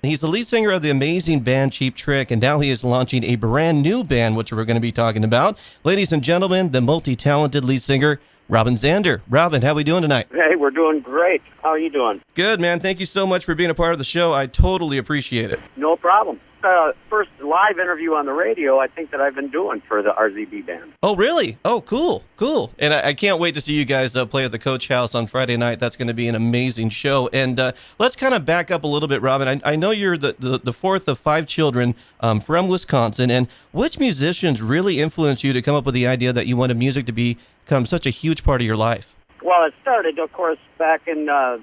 He's the lead singer of the amazing band Cheap Trick, and now he is launching a brand new band, which we're going to be talking about. Ladies and gentlemen, the multi-talented lead singer, Robin Zander. Robin, how are we doing tonight? Hey, we're doing great. How are you doing? Good, man. Thank you so much for being a part of the show. I totally appreciate it. No problem. First live interview on the radio, I think, that I've been doing for the RZB band. Oh, really? Oh, cool. And I can't wait to see you guys play at the Coach House on Friday night. That's going to be an amazing show. And let's kind of back up a little bit, Robin. I know you're the fourth of five children from Wisconsin. And which musicians really influenced you to come up with the idea that you wanted music to become such a huge part of your life? Well, it started, of course, back in the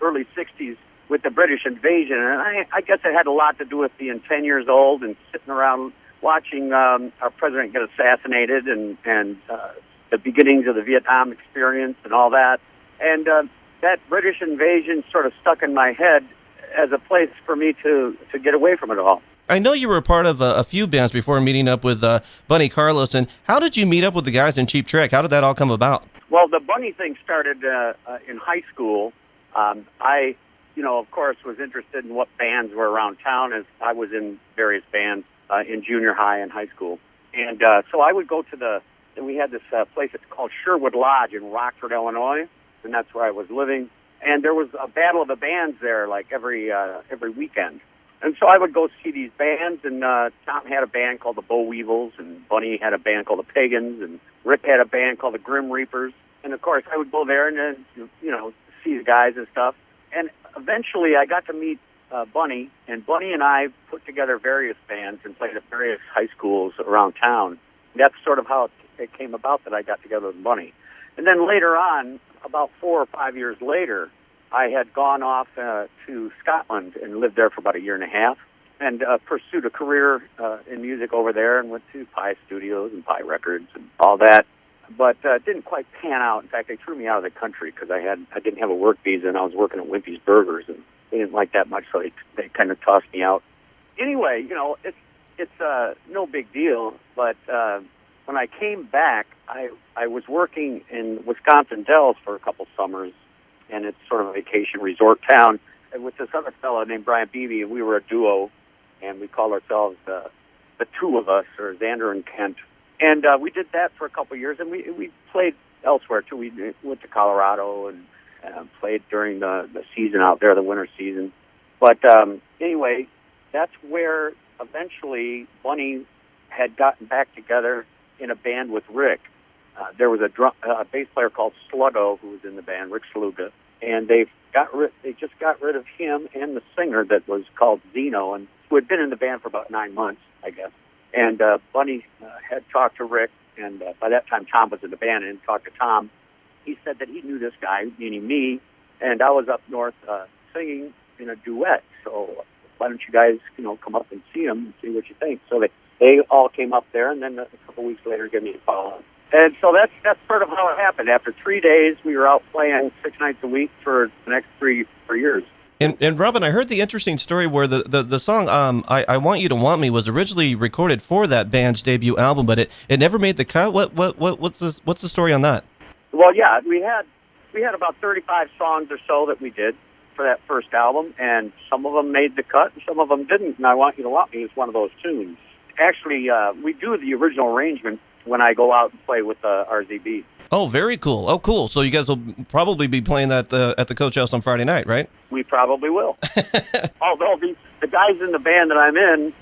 early 60s with the British invasion. And I guess it had a lot to do with being 10 years old and sitting around watching our president get assassinated and the beginnings of the Vietnam experience and all that. And that British invasion sort of stuck in my head as a place for me to get away from it all. I know you were a part of a few bands before meeting up with Bunny Carlos. And how did you meet up with the guys in Cheap Trick? How did that all come about? Well, the Bunny thing started in high school. I, of course, was interested in what bands were around town, as I was in various bands in junior high and high school. And so I would go to we had this place that's called Sherwood Lodge in Rockford, Illinois, and that's where I was living. And there was a battle of the bands there, like every weekend. And so I would go see these bands, and Tom had a band called the Boll Weevils, and Bunny had a band called the Pagans, and Rick had a band called the Grim Reapers. And, of course, I would go there and then, see the guys and stuff. And eventually I got to meet Bunny, and Bunny and I put together various bands and played at various high schools around town. That's sort of how it came about that I got together with Bunny. And then later on, about 4 or 5 years later, I had gone off to Scotland and lived there for about a year and a half and pursued a career in music over there and went to Pi Studios and Pi Records and all that. But it didn't quite pan out. In fact, they threw me out of the country because I didn't have a work visa, and I was working at Wimpy's Burgers, and they didn't like that much, so they kind of tossed me out. Anyway, it's no big deal. But when I came back, I was working in Wisconsin Dells for a couple summers, and it's sort of a vacation resort town, and with this other fellow named Brian Beebe, and we were a duo, and we called ourselves the two of us, or Zander and Kent. And we did that for a couple of years, and we played elsewhere, too. We went to Colorado and played during the season out there, the winter season. But anyway, that's where eventually Bunny had gotten back together in a band with Rick. There was a bass player called Sluggo who was in the band, Rick Sluga, and they just got rid of him and the singer that was called Zeno, and who had been in the band for about 9 months, I guess. And Bunny had talked to Rick, and by that time Tom was in the band, and talked to Tom. He said that he knew this guy, meaning me, and I was up north singing in a duet. So why don't you guys, come up and see him and see what you think? So they all came up there, and then a couple weeks later gave me a call. And so that's sort of how it happened. After 3 days, we were out playing 6 nights a week for the next 3 years. And Robin, I heard the interesting story where the song "I Want You to Want Me" was originally recorded for that band's debut album, but it never made the cut. What's the story on that? Well, yeah, we had about 35 songs or so that we did for that first album, and some of them made the cut, and some of them didn't. And "I Want You to Want Me" is one of those tunes. Actually, we do the original arrangement when I go out and play with RZB. Oh, very cool. Oh, cool. So you guys will probably be playing that at the Coach House on Friday night, right? We probably will. Although the guys in the band that I'm in,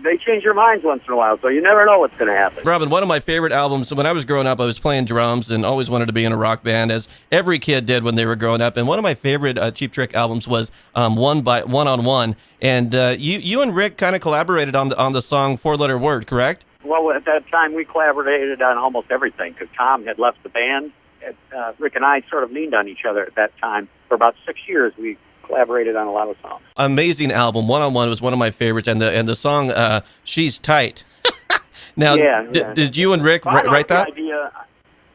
they change their minds once in a while, so you never know what's going to happen. Robin, one of my favorite albums, when I was growing up, I was playing drums and always wanted to be in a rock band, as every kid did when they were growing up. And one of my favorite Cheap Trick albums was One on One. And you and Rick kind of collaborated on the song Four Letter Word, correct? Well, at that time, we collaborated on almost everything because Tom had left the band. Rick and I sort of leaned on each other at that time. For about 6 years, we collaborated on a lot of songs. Amazing album. One on One was one of my favorites, and the song She's Tight. Now, did you and Rick write that?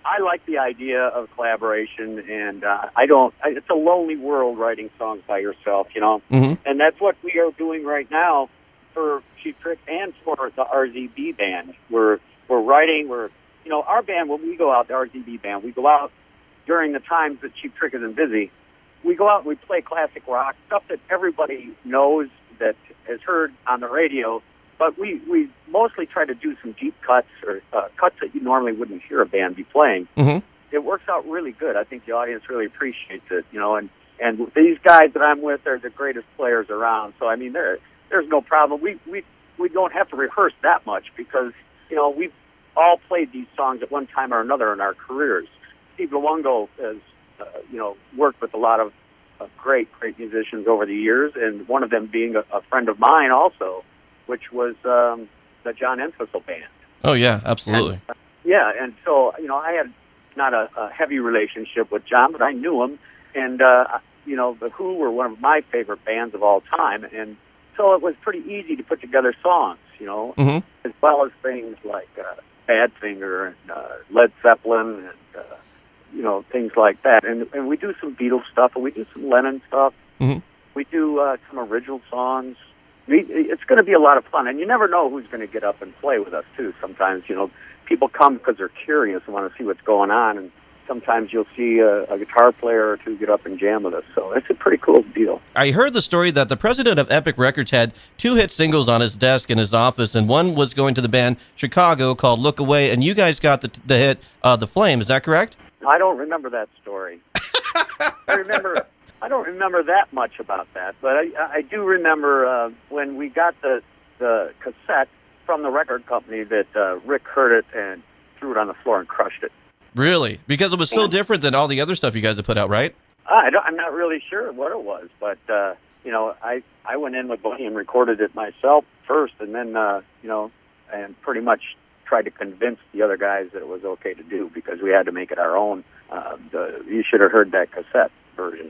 I like the idea of collaboration, and I don't. It's a lonely world writing songs by yourself, Mm-hmm. And that's what we are doing right now for Cheap Trick and for the RZB band. We're writing. Our band, when we go out, the RZB band, we go out during the times that Cheap Trick isn't busy. We go out and we play classic rock, stuff that everybody knows that is heard on the radio. But we mostly try to do some deep cuts or cuts that you normally wouldn't hear a band be playing. Mm-hmm. It works out really good. I think the audience really appreciates it, and these guys that I'm with are the greatest players around. So I mean, there's no problem. We don't have to rehearse that much because we've all played these songs at one time or another in our careers. Steve Luongo has worked with a lot of great musicians over the years, and one of them being a friend of mine also, which was the John Entwistle Band. Oh yeah, absolutely. And so I had not a heavy relationship with John, but I knew him, and the Who were one of my favorite bands of all time, and so it was pretty easy to put together songs, Mm-hmm. as well as things like Badfinger and Led Zeppelin and things like that, and we do some Beatles stuff, and we do some Lennon stuff. Mm-hmm. We do some original songs. It's going to be a lot of fun, and you never know who's going to get up and play with us too. Sometimes people come because they're curious and want to see what's going on, and sometimes you'll see a guitar player or two get up and jam with us. So it's a pretty cool deal. I heard the story that the president of Epic Records had 2 hit singles on his desk in his office, and one was going to the band Chicago called Look Away, and you guys got the hit The Flame. Is that correct? I don't remember that story. I don't remember that much about that, but I do remember when we got the cassette from the record company that Rick heard it and threw it on the floor and crushed it. Really? Because it was so different than all the other stuff you guys have put out, right? I'm not really sure what it was, but I went in with Buddy and recorded it myself first, and then and pretty much tried to convince the other guys that it was okay to do because we had to make it our own. You should have heard that cassette version,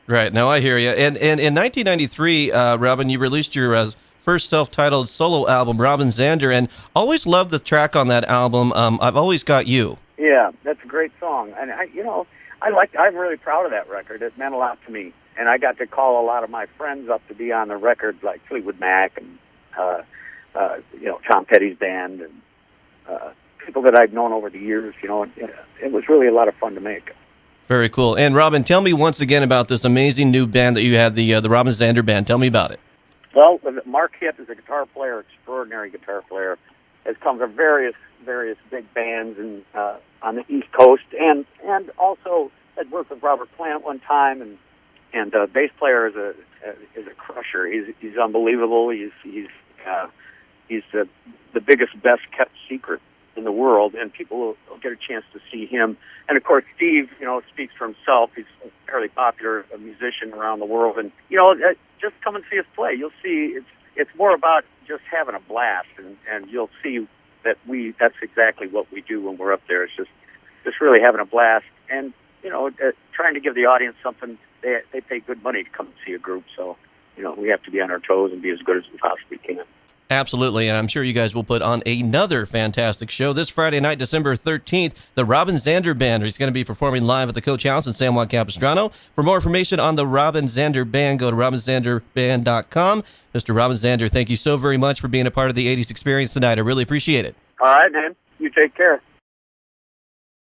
Right. Now I hear you. And in 1993, Robin, you released your first self-titled solo album, Robin Zander, and always loved the track on that album, I've Always Got You. Yeah, that's a great song, and I'm really proud of that record. It meant a lot to me, and I got to call a lot of my friends up to be on the record, like Fleetwood Mac and Tom Petty's band and people that I've known over the years. It was really a lot of fun to make. Very cool. And Robin, tell me once again about this amazing new band that you have, the Robin Zander Band. Tell me about it. Well, Mark Hitt is a guitar player, extraordinary guitar player. Has come from various big bands and on the East Coast, and also had worked with Robert Plant one time, and bass player is a crusher. He's unbelievable. He's the biggest, best kept secret in the world, and people will get a chance to see him. And of course, Steve, speaks for himself. He's a fairly popular musician around the world, and just come and see us play. You'll see it's more about just having a blast, and you'll see that that's exactly what we do when we're up there. It's just really having a blast, and trying to give the audience something. They pay good money to come and see a group, so we have to be on our toes and be as good as we possibly can. Absolutely, and I'm sure you guys will put on another fantastic show this Friday night, December 13th. The Robin Zander Band is going to be performing live at the Coach House in San Juan Capistrano. For more information on the Robin Zander Band, go to robinzanderband.com. Mr. Robin Zander, thank you so very much for being a part of the 80s experience tonight. I really appreciate it. All right, man. You take care.